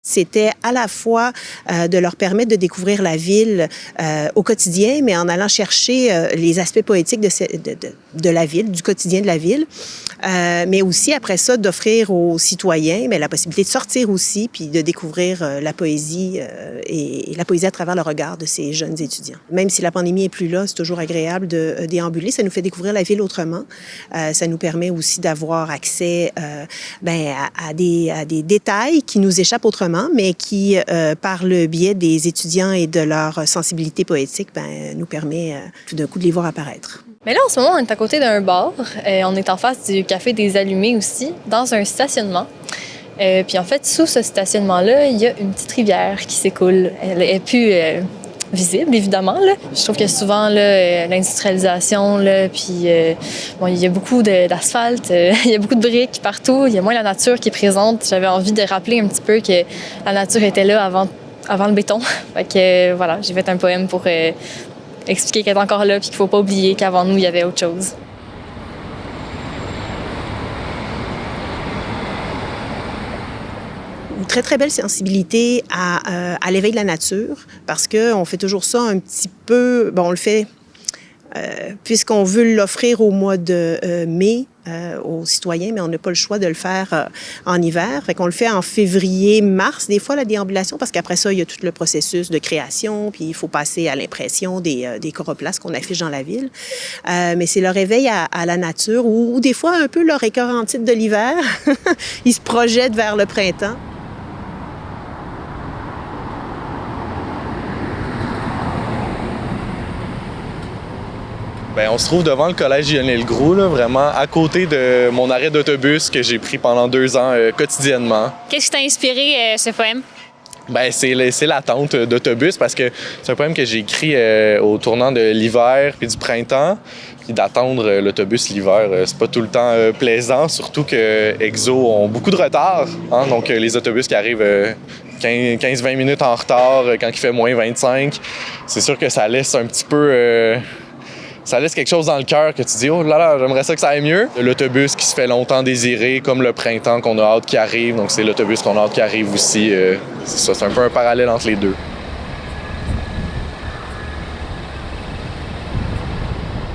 C'était à la fois de leur permettre de découvrir la ville au quotidien, mais en allant chercher les aspects poétiques de la ville, du quotidien de la ville, mais aussi après ça d'offrir aux citoyens la possibilité de sortir aussi puis de découvrir la poésie et la poésie à travers le regard de ces jeunes étudiants. Même si la pandémie est plus là, c'est toujours agréable de déambuler. Ça nous fait découvrir la ville autrement. Ça nous permet aussi d'avoir accès à des détails qui nous échappent autrement, mais qui, par le biais des étudiants et de leur sensibilité poétique, nous permet tout d'un coup de les voir apparaître. Mais là, en ce moment, on est à côté d'un bar. On est en face du Café des Allumés aussi, dans un stationnement. Puis en fait, sous ce stationnement-là, il y a une petite rivière qui s'écoule. Elle est plus visible, évidemment. Là. Je trouve que souvent, l'industrialisation, puis il y a beaucoup d'asphalte, il y a beaucoup de briques partout, il y a moins la nature qui est présente. J'avais envie de rappeler un petit peu que la nature était là avant le béton. Fait que voilà, j'ai fait un poème pour expliquer qu'elle est encore là, puis qu'il ne faut pas oublier qu'avant nous, il y avait autre chose. Une très, très belle sensibilité à l'éveil de la nature, parce qu'on fait toujours ça un petit peu... Bon, on le fait puisqu'on veut l'offrir au mois de mai aux citoyens, mais on n'a pas le choix de le faire en hiver. Fait qu'on le fait en février, mars, des fois, la déambulation, parce qu'après ça, il y a tout le processus de création, puis il faut passer à l'impression des choroplasts qu'on affiche dans la ville. Mais c'est leur réveil à la nature, ou des fois, un peu leur écœur en titre de l'hiver. Ils se projettent vers le printemps. On se trouve devant le collège Lionel-Groulx, vraiment à côté de mon arrêt d'autobus que j'ai pris pendant 2 ans quotidiennement. Qu'est-ce qui t'a inspiré ce poème? C'est l'attente d'autobus parce que c'est un poème que j'ai écrit au tournant de l'hiver puis du printemps. Puis d'attendre l'autobus l'hiver, c'est pas tout le temps plaisant, surtout que Exo ont beaucoup de retard. Hein? Donc les autobus qui arrivent 15-20 minutes en retard quand il fait moins 25, c'est sûr que ça laisse un petit peu... Ça laisse quelque chose dans le cœur que tu dis « Oh là là, j'aimerais ça que ça aille mieux ». L'autobus qui se fait longtemps désirer, comme le printemps qu'on a hâte qu'il arrive, donc c'est l'autobus qu'on a hâte qu'il arrive aussi. C'est ça, c'est un peu un parallèle entre les deux.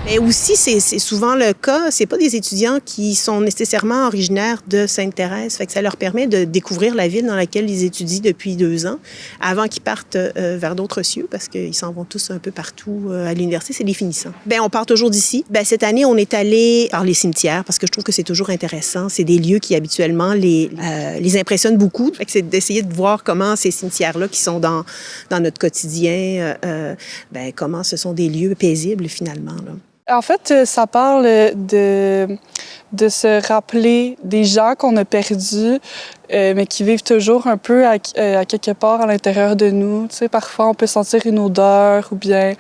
Mais aussi, c'est souvent le cas, c'est pas des étudiants qui sont nécessairement originaires de Sainte-Thérèse. Fait que ça leur permet de découvrir la ville dans laquelle ils étudient depuis 2 ans, avant qu'ils partent vers d'autres cieux, parce qu'ils s'en vont tous un peu partout à l'université, c'est les finissants. On part toujours d'ici. Cette année, on est allé par les cimetières, parce que je trouve que c'est toujours intéressant. C'est des lieux qui, habituellement, les impressionnent beaucoup. Fait que c'est d'essayer de voir comment ces cimetières-là, qui sont dans notre quotidien, comment ce sont des lieux paisibles, finalement, là. En fait, ça parle de se rappeler des gens qu'on a perdus, mais qui vivent toujours un peu à quelque part à l'intérieur de nous. Tu sais, parfois, on peut sentir une odeur ou bien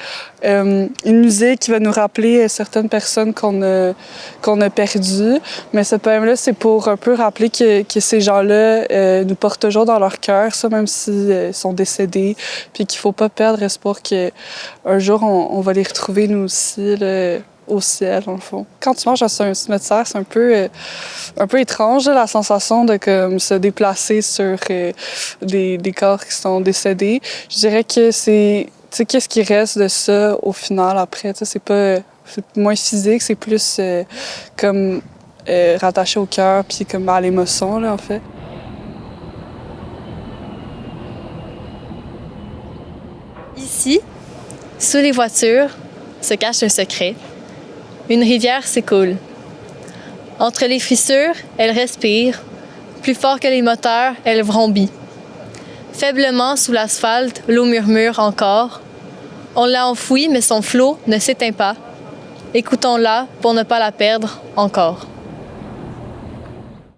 une musique qui va nous rappeler certaines personnes qu'on a perdues. Mais ce poème-là, c'est pour un peu rappeler que ces gens-là nous portent toujours dans leur cœur, ça, même s'ils sont décédés, puis qu'il ne faut pas perdre espoir qu'un jour, on va les retrouver, nous aussi, là, au ciel, dans le fond. Quand tu manges à un cimetière, c'est un peu étrange, là, la sensation de comme, se déplacer sur des corps qui sont décédés. Je dirais que c'est... Tu sais, qu'est-ce qui reste de ça au final après? Tu sais, c'est moins physique, c'est plus comme rattaché au cœur puis comme à l'émotion, là, en fait. Ici, sous les voitures, se cache un secret. Une rivière s'écoule. Entre les fissures, elle respire. Plus fort que les moteurs, elle vrombit. Faiblement sous l'asphalte, l'eau murmure encore. On l'a enfouie, mais son flot ne s'éteint pas. Écoutons-la pour ne pas la perdre encore.